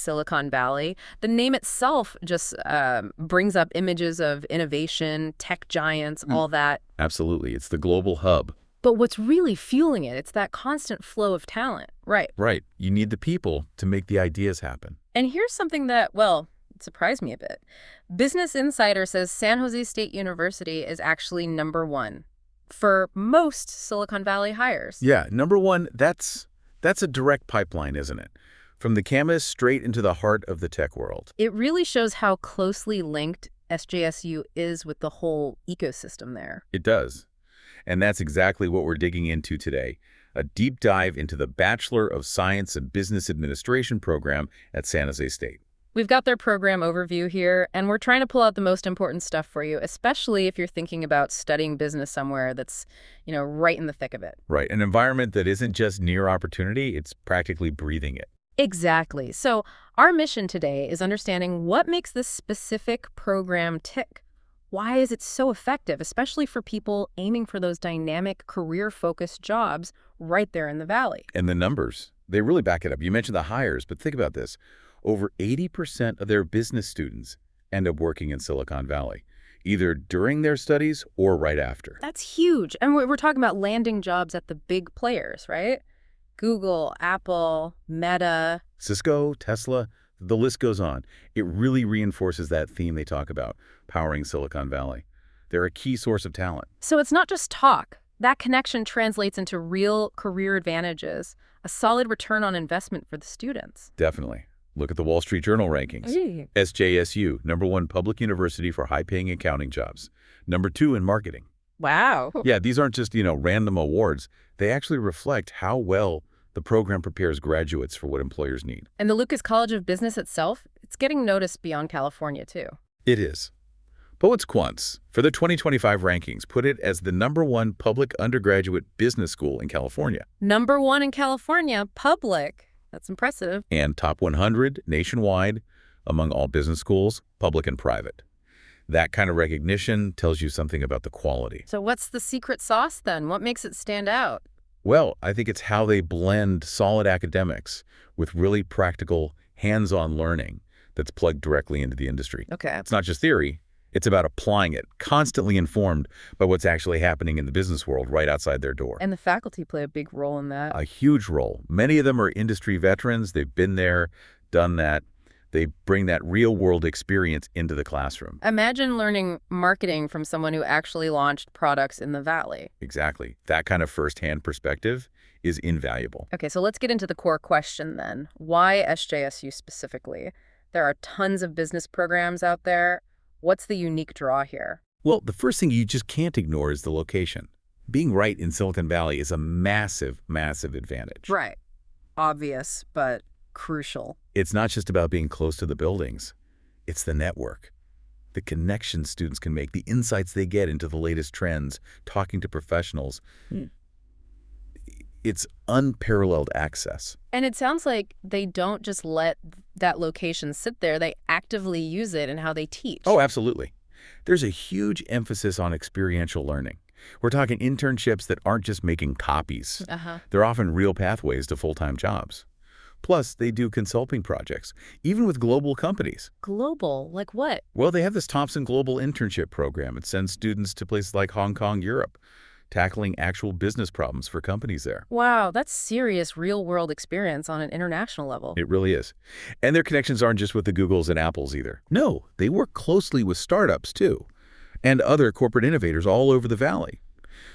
Silicon Valley. The name itself just brings up images of innovation, tech giants, all that. Absolutely. It's the global hub. But what's really fueling it's that constant flow of talent, right? Right. You need the people to make the ideas happen. And here's something that, well, surprised me a bit. Business Insider says San Jose State University is actually #1 for most Silicon Valley hires. Yeah, #1, that's a direct pipeline, isn't it? From the campus straight into the heart of the tech world. It really shows how closely linked SJSU is with the whole ecosystem there. It does. And that's exactly what we're digging into today. A deep dive into the Bachelor of Science and Business Administration program at San Jose State. We've got their program overview here, and we're trying to pull out the most important stuff for you, especially if you're thinking about studying business somewhere that's, right in the thick of it. Right, an environment that isn't just near opportunity, it's practically breathing it. Exactly. So our mission today is understanding what makes this specific program tick. Why is it so effective, especially for people aiming for those dynamic, career-focused jobs right there in the Valley? And the numbers, they really back it up. You mentioned the hires, but think about this. Over 80% of their business students end up working in Silicon Valley, either during their studies or right after. That's huge. And we're talking about landing jobs at the big players, right? Google, Apple, Meta. Cisco, Tesla, the list goes on. It really reinforces that theme they talk about, powering Silicon Valley. They're a key source of talent. So it's not just talk. That connection translates into real career advantages, a solid return on investment for the students. Definitely. Look at the Wall Street Journal rankings. SJSU, #1 public university for high-paying accounting jobs. #2 in marketing. Wow. Yeah, these aren't just, random awards. They actually reflect how well the program prepares graduates for what employers need. And the Lucas College of Business itself, it's getting noticed beyond California, too. It is. But what's Quantz, for the 2025 rankings, put it as the #1 public undergraduate business school in California. #1 in California, public. That's impressive. And top 100 nationwide among all business schools, public and private. That kind of recognition tells you something about the quality. So what's the secret sauce, then? What makes it stand out? Well, I think it's how they blend solid academics with really practical, hands-on learning that's plugged directly into the industry. Okay. It's not just theory. It's about applying it, constantly informed by what's actually happening in the business world right outside their door. And the faculty play a big role in that. A huge role. Many of them are industry veterans. They've been there, done that. They bring that real-world experience into the classroom. Imagine learning marketing from someone who actually launched products in the Valley. Exactly. That kind of first-hand perspective is invaluable. Okay, so let's get into the core question then. Why SJSU specifically? There are tons of business programs out there. What's the unique draw here? Well, the first thing you just can't ignore is the location. Being right in Silicon Valley is a massive, massive advantage. Right. Obvious, but crucial. It's not just about being close to the buildings. It's the network, the connections students can make, the insights they get into the latest trends, talking to professionals. It's unparalleled access. And it sounds like they don't just let that location sit there. They actively use it in how they teach. Oh, absolutely. There's a huge emphasis on experiential learning. We're talking internships that aren't just making copies. They're often real pathways to full-time jobs. Plus, they do consulting projects, even with global companies. Global? Like what? Well, they have this Thompson Global Internship Program. It sends students to places like Hong Kong, Europe, tackling actual business problems for companies there. Wow, that's serious real-world experience on an international level. It really is. And their connections aren't just with the Googles and Apples either. No, they work closely with startups, too, and other corporate innovators all over the Valley.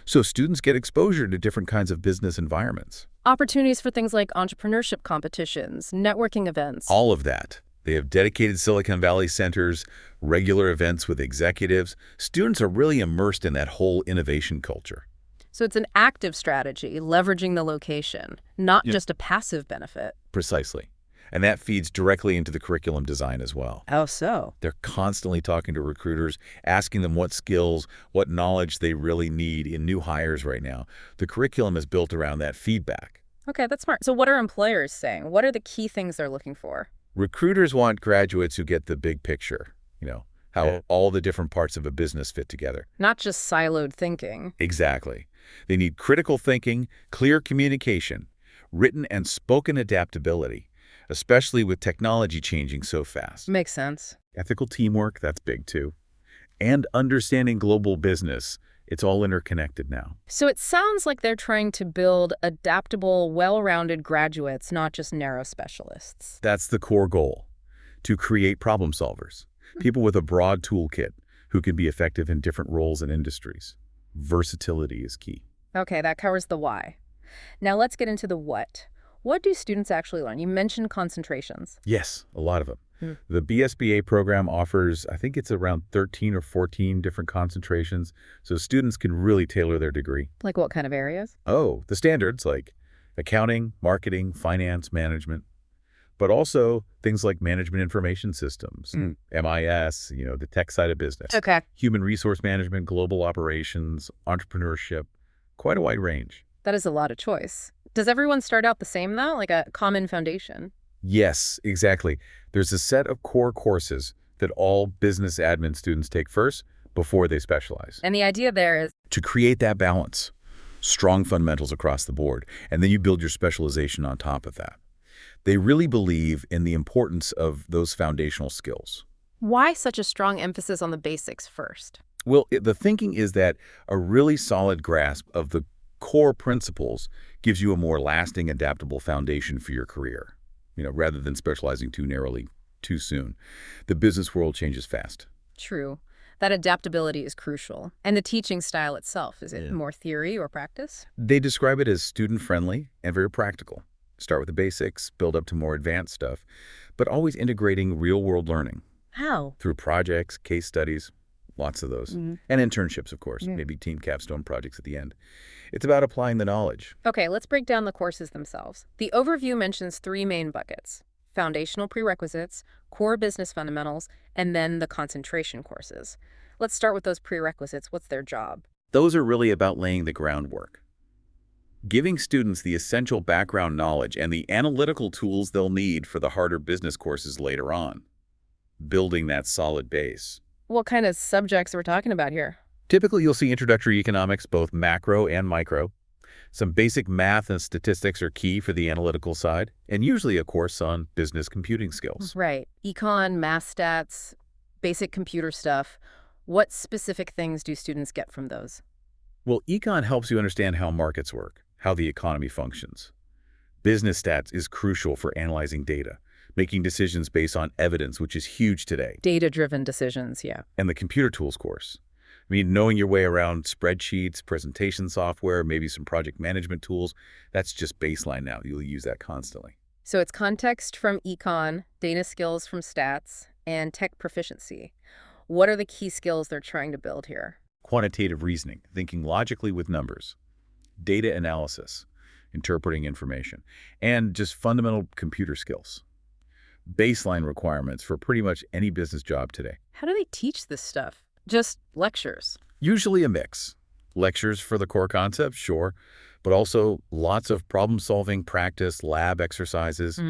So students get exposure to different kinds of business environments. Opportunities for things like entrepreneurship competitions, networking events. All of that. They have dedicated Silicon Valley centers, regular events with executives. Students are really immersed in that whole innovation culture. So it's an active strategy, leveraging the location, not just a passive benefit. Precisely. And that feeds directly into the curriculum design as well. How so? They're constantly talking to recruiters, asking them what skills, what knowledge they really need in new hires right now. The curriculum is built around that feedback. Okay, that's smart. So what are employers saying? What are the key things they're looking for? Recruiters want graduates who get the big picture, how all the different parts of a business fit together. Not just siloed thinking. Exactly. They need critical thinking, clear communication, written and spoken adaptability, especially with technology changing so fast. Makes sense. Ethical teamwork, that's big too. And understanding global business, it's all interconnected now. So it sounds like they're trying to build adaptable, well-rounded graduates, not just narrow specialists. That's the core goal, to create problem solvers, people with a broad toolkit who can be effective in different roles and industries. Versatility is key. Okay, that covers the why. Now let's get into the what. What do students actually learn? You mentioned concentrations. Yes, a lot of them. Hmm. The BSBA program offers, I think it's around 13 or 14 different concentrations, so students can really tailor their degree. Like what kind of areas? Oh, the standards like accounting, marketing, finance, management, but also things like management information systems, MIS, the tech side of business, Okay. human resource management, global operations, entrepreneurship, quite a wide range. That is a lot of choice. Does everyone start out the same, though? Like a common foundation? Yes, exactly. There's a set of core courses that all business admin students take first before they specialize. And the idea there is, To create that balance, strong fundamentals across the board, and then you build your specialization on top of that. They really believe in the importance of those foundational skills. why such a strong emphasis on the basics first? Well, the thinking is that a really solid grasp of the core principles gives you a more lasting, adaptable foundation for your career, rather than specializing too narrowly too soon. The business world changes fast. True. That adaptability is crucial. And the teaching style itself, is it more theory or practice? They describe it as student-friendly and very practical. Start with the basics, build up to more advanced stuff, but always integrating real-world learning How? through projects, case studies, lots of those, and internships, of course, maybe team capstone projects at the end. It's about applying the knowledge. Okay, let's break down the courses themselves. The overview mentions three main buckets: foundational prerequisites, core business fundamentals, and then the concentration courses. Let's start with those prerequisites. What's their job? Those are really about laying the groundwork, giving students the essential background knowledge and the analytical tools they'll need for the harder business courses later on, building that solid base. What kind of subjects are we talking about here? Typically, you'll see introductory economics, both macro and micro. Some basic math and statistics are key for the analytical side, and usually a course on business computing skills. Right. Econ, math stats, basic computer stuff. What specific things do students get from those? Well, econ helps you understand how markets work, how the economy functions. Business stats is crucial for analyzing data, making decisions based on evidence, which is huge today. Data-driven decisions, yeah. And the computer tools course. Knowing your way around spreadsheets, presentation software, maybe some project management tools, that's just baseline now. You'll use that constantly. So it's context from econ, data skills from stats, and tech proficiency. What are the key skills they're trying to build here? Quantitative reasoning, thinking logically with numbers, data analysis, interpreting information, and just fundamental computer skills. Baseline requirements for pretty much any business job today. How do they teach this stuff? Just lectures? Usually a mix. Lectures for the core concepts, sure, but also lots of problem-solving practice, lab exercises,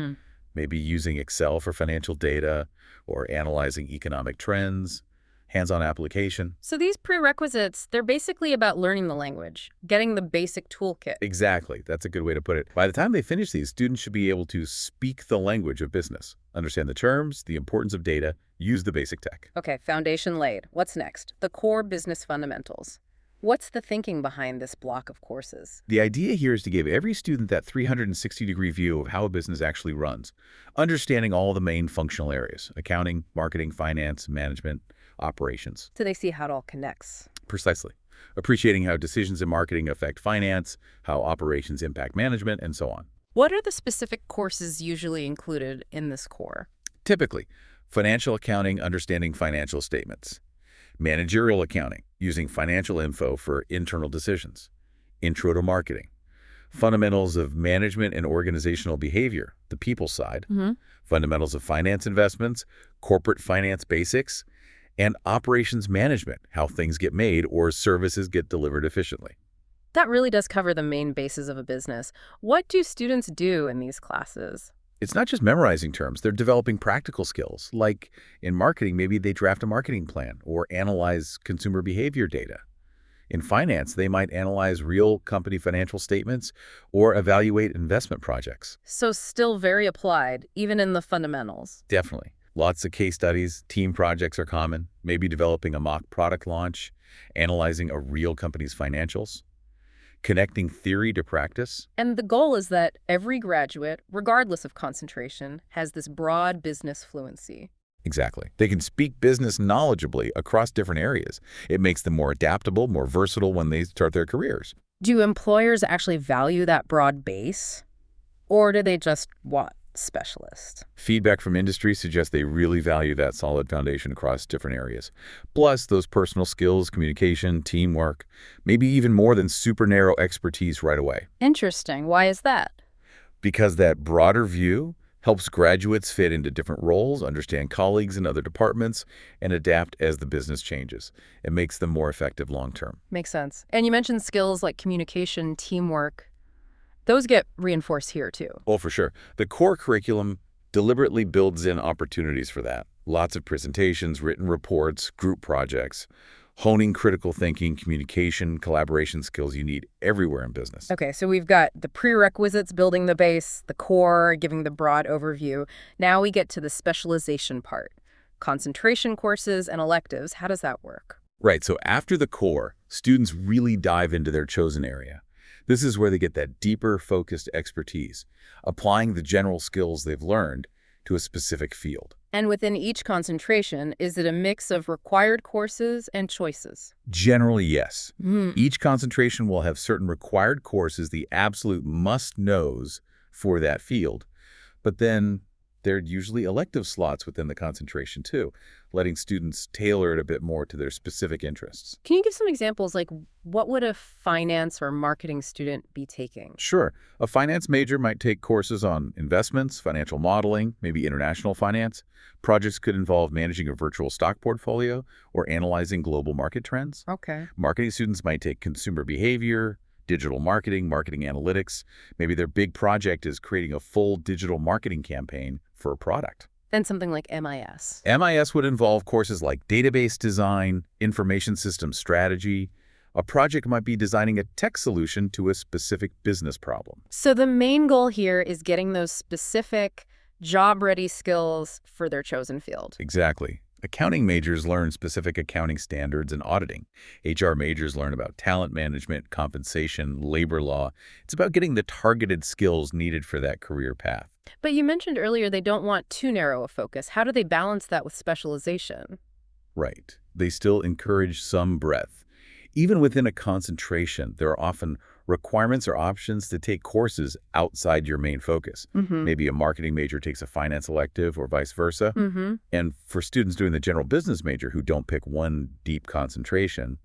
maybe using Excel for financial data or analyzing economic trends, hands-on application. So these prerequisites, they're basically about learning the language, getting the basic toolkit. Exactly. That's a good way to put it. By the time they finish these, students should be able to speak the language of business, understand the terms, the importance of data, use the basic tech. Okay, foundation laid. What's next? The core business fundamentals. What's the thinking behind this block of courses? The idea here is to give every student that 360-degree view of how a business actually runs, understanding all the main functional areas: accounting, marketing, finance, management, operations. So they see how it all connects. Precisely. Appreciating how decisions in marketing affect finance, how operations impact management, and so on. What are the specific courses usually included in this core? Typically, financial accounting, understanding financial statements. Managerial accounting, using financial info for internal decisions. Intro to marketing. Fundamentals of management and organizational behavior, the people side. Fundamentals of finance investments, corporate finance basics, and operations management, how things get made or services get delivered efficiently. That really does cover the main bases of a business. What do students do in these classes? It's not just memorizing terms, they're developing practical skills. Like in marketing, maybe they draft a marketing plan or analyze consumer behavior data. In finance, they might analyze real company financial statements or evaluate investment projects. So still very applied, even in the fundamentals. Definitely. Lots of case studies, team projects are common, maybe developing a mock product launch, analyzing a real company's financials, connecting theory to practice. And the goal is that every graduate, regardless of concentration, has this broad business fluency. Exactly. They can speak business knowledgeably across different areas. It makes them more adaptable, more versatile when they start their careers. Do employers actually value that broad base? Or do they just want specialists? Feedback from industry suggests they really value that solid foundation across different areas. Plus, those personal skills, communication, teamwork, maybe even more than super narrow expertise right away. Interesting. Why is that? Because that broader view helps graduates fit into different roles, understand colleagues in other departments, and adapt as the business changes. It makes them more effective long-term. Makes sense. And you mentioned skills like communication, teamwork. Those get reinforced here, too. Oh, for sure. The core curriculum deliberately builds in opportunities for that. Lots of presentations, written reports, group projects, honing critical thinking, communication, collaboration skills you need everywhere in business. Okay, so we've got the prerequisites, building the base, the core, giving the broad overview. Now we get to the specialization part. Concentration courses and electives. How does that work? Right, so after the core, students really dive into their chosen area. This is where they get that deeper, focused expertise, applying the general skills they've learned to a specific field. And within each concentration, is it a mix of required courses and choices? Generally, yes. Each concentration will have certain required courses, the absolute must-knows for that field. But then there are usually elective slots within the concentration, too, letting students tailor it a bit more to their specific interests. Can you give some examples, like what would a finance or marketing student be taking? Sure. A finance major might take courses on investments, financial modeling, maybe international finance. Projects could involve managing a virtual stock portfolio or analyzing global market trends. Okay. Marketing students might take consumer behavior, digital marketing, marketing analytics. Maybe their big project is creating a full digital marketing campaign for a product. Then something like MIS. MIS would involve courses like database design, information system strategy. A project might be designing a tech solution to a specific business problem. So the main goal here is getting those specific job-ready skills for their chosen field. Exactly. Accounting majors learn specific accounting standards and auditing. HR majors learn about talent management, compensation, labor law. It's about getting the targeted skills needed for that career path. But you mentioned earlier they don't want too narrow a focus. How do they balance that with specialization? Right. They still encourage some breadth. Even within a concentration, there are often requirements or options to take courses outside your main focus. Maybe a marketing major takes a finance elective or vice versa. And for students doing the general business major who don't pick one deep concentration,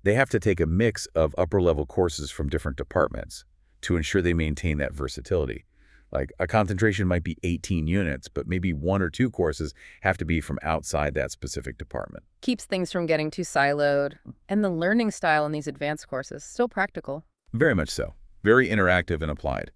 they have to take a mix of upper-level courses from different departments to ensure they maintain that versatility. Like a concentration might be 18 units, but maybe one or two courses have to be from outside that specific department. Keeps things from getting too siloed. And the learning style in these advanced courses, still practical. Very much so. Very interactive and applied.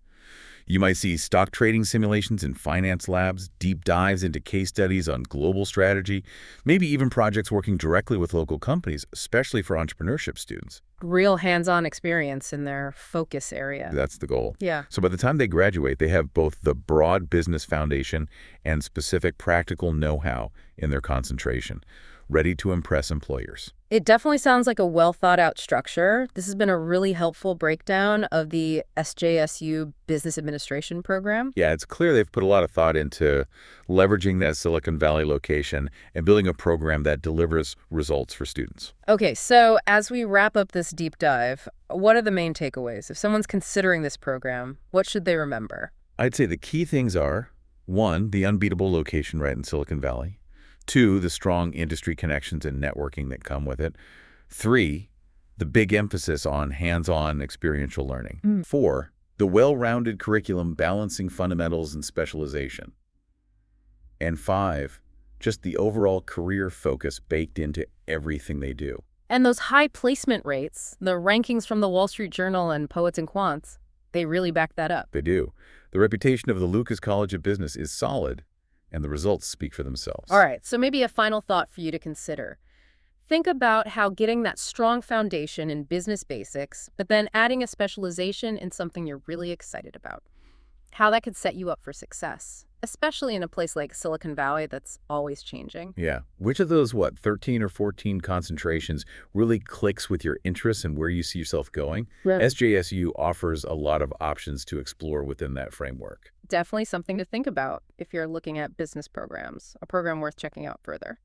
You might see stock trading simulations in finance labs, deep dives into case studies on global strategy, maybe even projects working directly with local companies, especially for entrepreneurship students. Real hands-on experience in their focus area. That's the goal. Yeah. So by the time they graduate, they have both the broad business foundation and specific practical know-how in their concentration, ready to impress employers. It definitely sounds like a well-thought-out structure. This has been a really helpful breakdown of the SJSU Business Administration program. Yeah, it's clear they've put a lot of thought into leveraging that Silicon Valley location and building a program that delivers results for students. Okay, so as we wrap up this deep dive, what are the main takeaways? If someone's considering this program, what should they remember? I'd say the key things are, 1, the unbeatable location right in Silicon Valley. 2, the strong industry connections and networking that come with it. 3, the big emphasis on hands-on experiential learning. 4, the well-rounded curriculum balancing fundamentals and specialization. And 5, just the overall career focus baked into everything they do. And those high placement rates, the rankings from the Wall Street Journal and Poets and Quants, they really back that up. They do. The reputation of the Lucas College of Business is solid, and the results speak for themselves. All right, so maybe a final thought for you to consider. Think about how getting that strong foundation in business basics, but then adding a specialization in something you're really excited about, how that could set you up for success, especially in a place like Silicon Valley that's always changing. Yeah. Which of those, 13 or 14 concentrations really clicks with your interests and where you see yourself going? Right. SJSU offers a lot of options to explore within that framework. Definitely something to think about if you're looking at business programs, a program worth checking out further.